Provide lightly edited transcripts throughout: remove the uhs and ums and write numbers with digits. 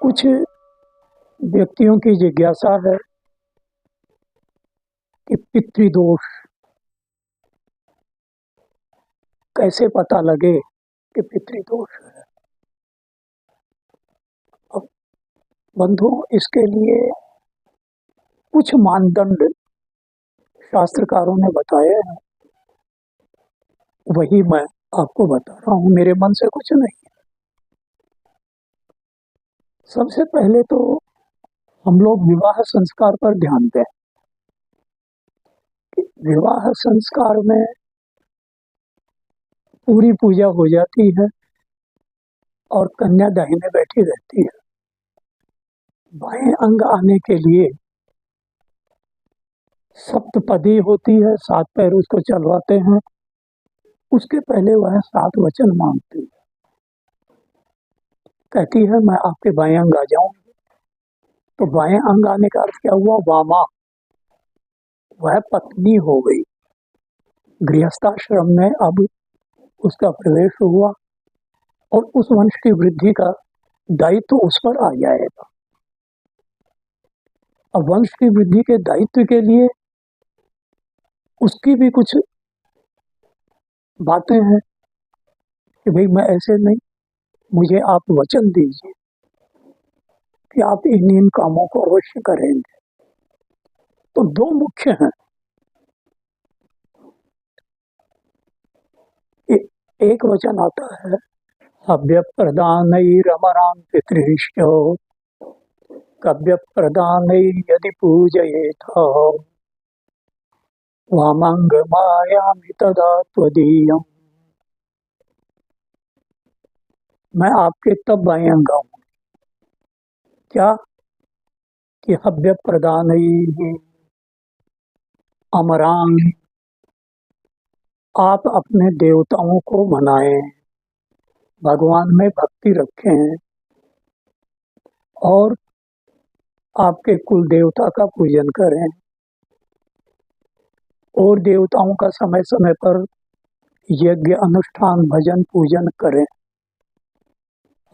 कुछ व्यक्तियों की जिज्ञासा है कि पितृदोष कैसे पता लगे कि पितृदोष है। अब बंधुओं, इसके लिए कुछ मानदंड शास्त्रकारों ने बताए हैं, वही मैं आपको बता रहा हूँ, मेरे मन से कुछ नहीं। सबसे पहले तो हम लोग विवाह संस्कार पर ध्यान दें कि विवाह संस्कार में पूरी पूजा हो जाती है और कन्या दाहिने बैठी रहती है। बाएं अंग आने के लिए सप्तपदी होती है, 7 पैर उसको चलवाते हैं। उसके पहले वह 7 वचन मांगती है, कहती है मैं आपके बाएं अंग आ जाऊं। तो बाएं अंग आने का अर्थ क्या हुआ? वामा, वह पत्नी हो गई। गृहस्थाश्रम में अब उसका प्रवेश हुआ और उस वंश की वृद्धि का दायित्व उस पर आ जाएगा। अब वंश की वृद्धि के दायित्व के लिए उसकी भी कुछ बातें हैं कि भाई मैं ऐसे नहीं, मुझे आप वचन दीजिए कि आप इन कामों को अवश्य करेंगे। तो 2 मुख्य हैं। एक वचन आता है हव्य प्रदान रमराम पितृश्च कव्य प्रदान यदि पूजयेत वामंग मायामि तदा त्वदीयम्। मैं आपके तब बाएं अंग आऊंगा क्या कि हव्य प्रदान अमरांग, आप अपने देवताओं को मनाएं, भगवान में भक्ति रखें और आपके कुल देवता का पूजन करें और देवताओं का समय समय पर यज्ञ अनुष्ठान भजन पूजन करें,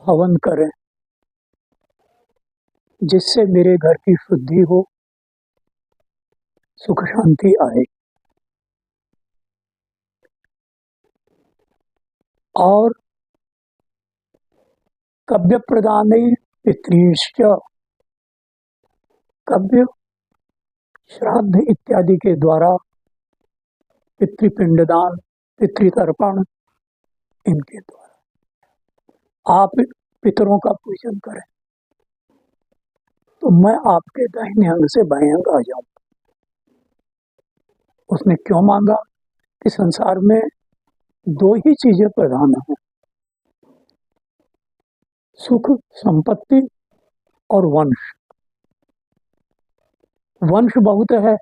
हवन करें, जिससे मेरे घर की शुद्धि हो, सुख शांति आए। और कव्य प्रदान पितृश्च, कव्य श्राद्ध इत्यादि के द्वारा पितृपिंडदान, पितृतर्पण, इनके द्वारा आप पितरों का पूजन करें। तो मैं आपके दाहिने अंग से बाएं अंग आ जाऊं। उसने क्यों मांगा कि संसार में 2 ही चीजें प्रधान हैं, सुख संपत्ति और वंश। वंश बहुत है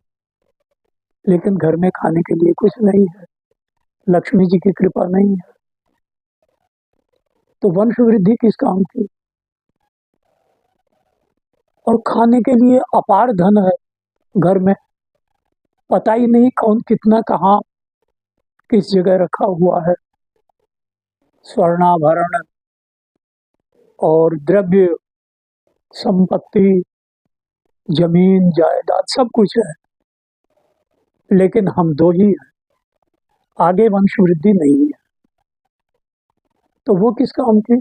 लेकिन घर में खाने के लिए कुछ नहीं है, लक्ष्मी जी की कृपा नहीं है। तो वंश वृद्धि किस काम की? और खाने के लिए अपार धन है घर में, पता ही नहीं कौन कितना कहाँ किस जगह रखा हुआ है। स्वर्णाभरण और द्रव्य संपत्ति, जमीन जायदाद सब कुछ है, लेकिन हम 2 ही हैं, आगे वंश वृद्धि नहीं है। तो वो किस काम की?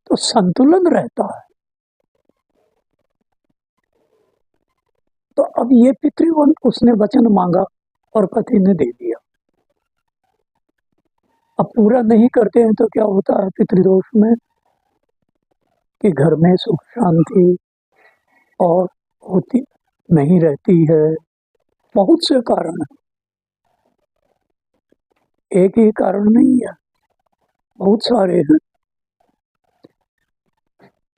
तो संतुलन रहता है। तो अब ये पितृवन उसने वचन मांगा और पति ने दे दिया। अब पूरा नहीं करते हैं तो क्या होता है पितृदोष में कि घर में सुख शांति और होती नहीं रहती है। बहुत से कारण हैं, एक ही कारण नहीं है, बहुत सारे हैं।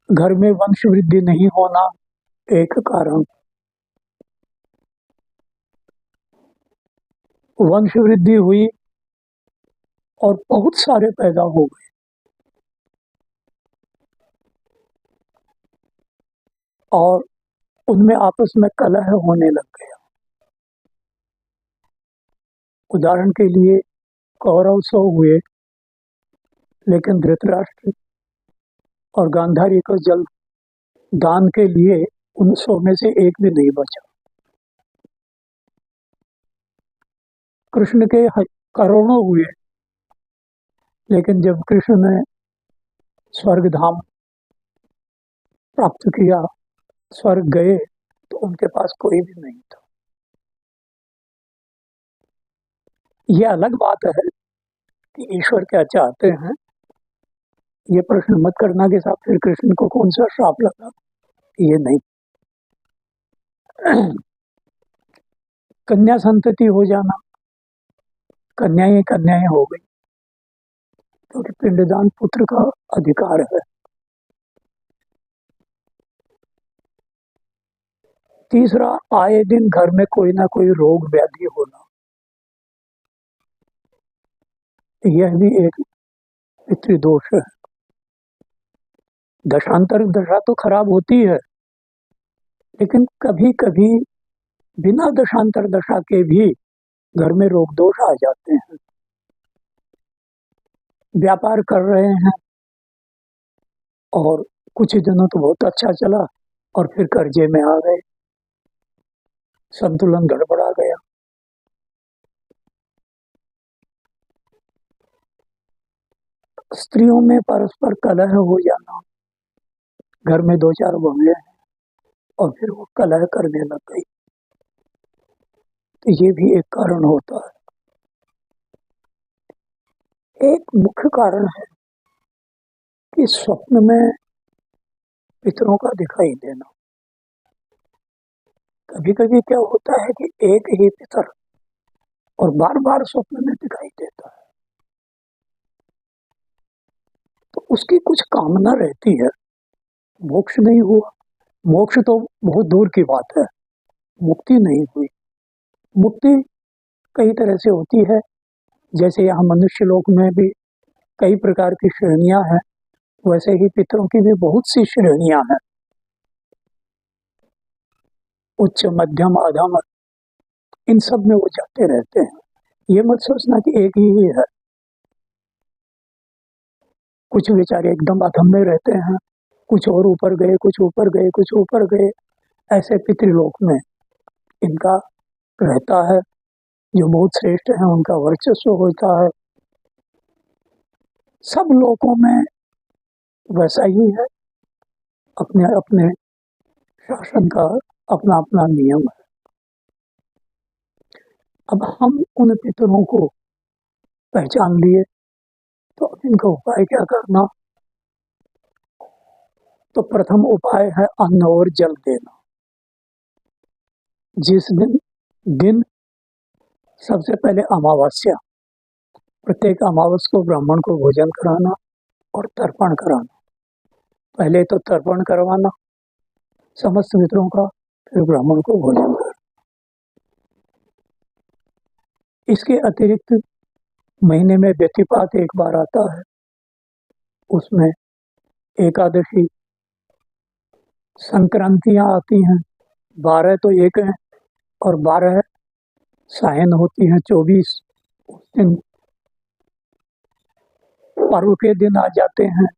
घर में वंश वृद्धि नहीं होना एक कारण, वंश वृद्धि हुई और बहुत सारे पैदा हो गए और उनमें आपस में कलह होने लग गया। उदाहरण के लिए कौरव 100 हुए लेकिन धृतराष्ट्र और गांधारी को जल दान के लिए उन 100 में से एक भी नहीं बचा। कृष्ण के करोड़ों हुए, लेकिन जब कृष्ण ने स्वर्ग धाम प्राप्त किया, स्वर्ग गए, तो उनके पास कोई भी नहीं था। ये अलग बात है कि ईश्वर क्या चाहते हैं, ये प्रश्न मत करना कि साहब फिर कृष्ण को कौन सा श्राप लगा, ये नहीं। कन्या संतति हो जाना, कन्याएं हो गई, क्योंकि पिंडदान पुत्र का अधिकार है। तीसरा, आए दिन घर में कोई ना कोई रोग व्याधि होना, यह भी एक पितृदोष है। दशांतर दशा तो खराब होती है, लेकिन कभी कभी बिना दशांतर दशा के भी घर में रोग दोष आ जाते हैं। व्यापार कर रहे हैं और कुछ दिनों तो बहुत अच्छा चला और फिर कर्जे में आ गए, संतुलन गड़बड़ा गया। स्त्रियों में परस्पर कलह हो जाना, घर में 2-4 बहुएं हैं और फिर वो कलह करने लग गई, तो ये भी एक कारण होता है। एक मुख्य कारण है कि स्वप्न में पितरों का दिखाई देना। कभी कभी क्या होता है कि एक ही पितर और बार बार स्वप्न में दिखाई देता है, तो उसकी कुछ कामना रहती है। मोक्ष नहीं हुआ, मोक्ष तो बहुत दूर की बात है, मुक्ति नहीं हुई। मुक्ति कई तरह से होती है, जैसे यहाँ मनुष्य लोक में भी कई प्रकार की श्रेणियां हैं, वैसे ही पितरों की भी बहुत सी श्रेणियां हैं, उच्च मध्यम अधम, इन सब में वो जाते रहते हैं। ये मत सोचना कि एक ही है। कुछ बेचारे एकदम अधम में रहते हैं, कुछ और ऊपर गए, कुछ ऊपर गए, कुछ ऊपर गए, ऐसे पितृलोक में इनका रहता है। जो बहुत श्रेष्ठ है उनका वर्चस्व होता है। सब लोकों में वैसा ही है, अपने अपने शासन का अपना अपना नियम है। अब हम उन पितरों को पहचान लिए, तो अब इनका उपाय क्या करना? तो प्रथम उपाय है अन्न और जल देना। जिस दिन सबसे पहले अमावस्या, प्रत्येक अमावस्या को ब्राह्मण को भोजन कराना और तर्पण कराना। पहले तो तर्पण करवाना समस्त पितरों का, फिर ब्राह्मण को भोजन कराना। इसके अतिरिक्त महीने में व्यतिपात एक बार आता है, उसमें एकादशी, संक्रांतियां आती हैं, 12 तो एक हैं और 12 सायन होती हैं, 24 उस दिन पर्व के दिन आ जाते हैं,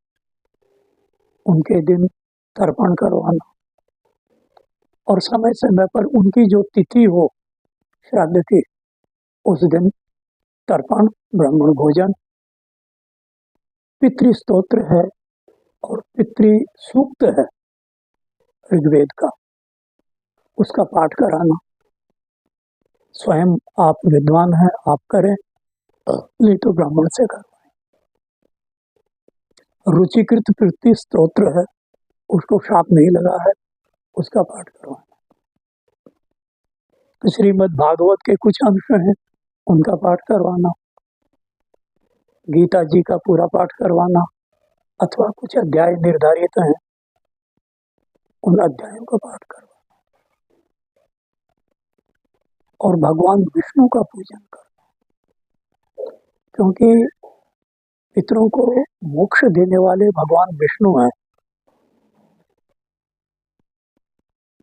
उनके दिन तर्पण करवाना और समय समय पर उनकी जो तिथि हो श्राद्ध की, उस दिन तर्पण, ब्राह्मण भोजन। पितृ स्तोत्र है और पितृ सूक्त है ऋग्वेद का, उसका पाठ कराना। स्वयं आप विद्वान हैं, आप करें, नहीं तो ब्राह्मण से करवाएं। रुचिकृत पितृ स्तोत्र है, उसको शाप नहीं लगा है, उसका पाठ करवाना। श्रीमद् भागवत के कुछ अंश हैं, उनका पाठ करवाना। गीता जी का पूरा पाठ करवाना, अथवा कुछ अध्याय निर्धारित हैं, उन अध्यायों का पाठ करवाना। और भगवान विष्णु का पूजन करना, क्योंकि पितरों को मोक्ष देने वाले भगवान विष्णु हैं।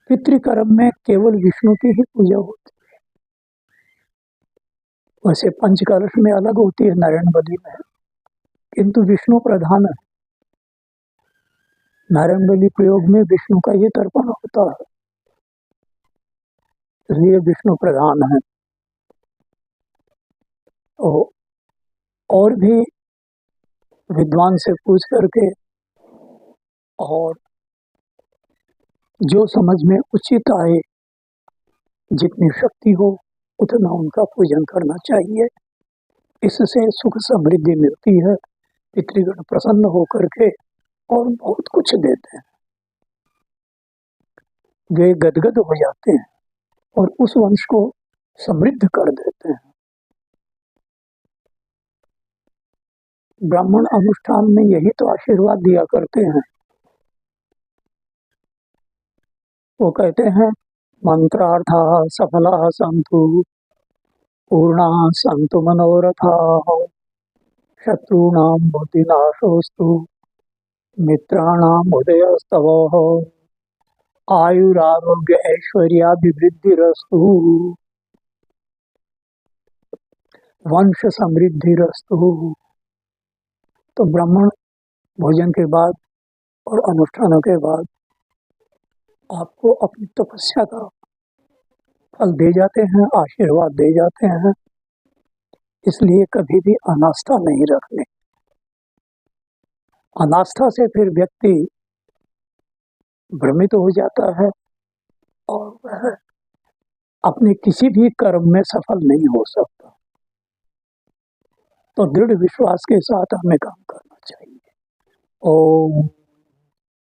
पितृकर्म में केवल विष्णु की ही पूजा होती है। वैसे पंचकलश में अलग होती है, नारायण बलि में, किंतु विष्णु प्रधान है। नारायण बलि प्रयोग में विष्णु का ही तर्पण होता है, इसलिए विष्णु प्रधान है। और भी विद्वान से पूछ करके और जो समझ में उचित आए, जितनी शक्ति हो उतना उनका पूजन करना चाहिए। इससे सुख समृद्धि मिलती है, पितृगण प्रसन्न होकर के और बहुत कुछ देते हैं, वे गदगद हो जाते हैं और उस वंश को समृद्ध कर देते हैं। ब्राह्मण अनुष्ठान में यही तो आशीर्वाद दिया करते हैं। वो कहते हैं मंत्रार्था सफला संतु, पूर्णा संतु मनोरथा, शत्रूणाम बुद्धिनाशोस्तु, मित्राणाम उदयस्तव, आयुरारोग्य ऐश्वर्याभिवृद्धिरस्तु, वंश समृद्धिरस्तु। तो ब्राह्मण भोजन के बाद और अनुष्ठानों के बाद आपको अपनी तपस्या का फल दे जाते हैं, आशीर्वाद दे जाते हैं। इसलिए कभी भी अनास्था नहीं रखनी। अनास्था से फिर व्यक्ति भ्रमित हो जाता है और वह अपने किसी भी कर्म में सफल नहीं हो सकता। तो दृढ़ विश्वास के साथ हमें काम करना चाहिए। ओम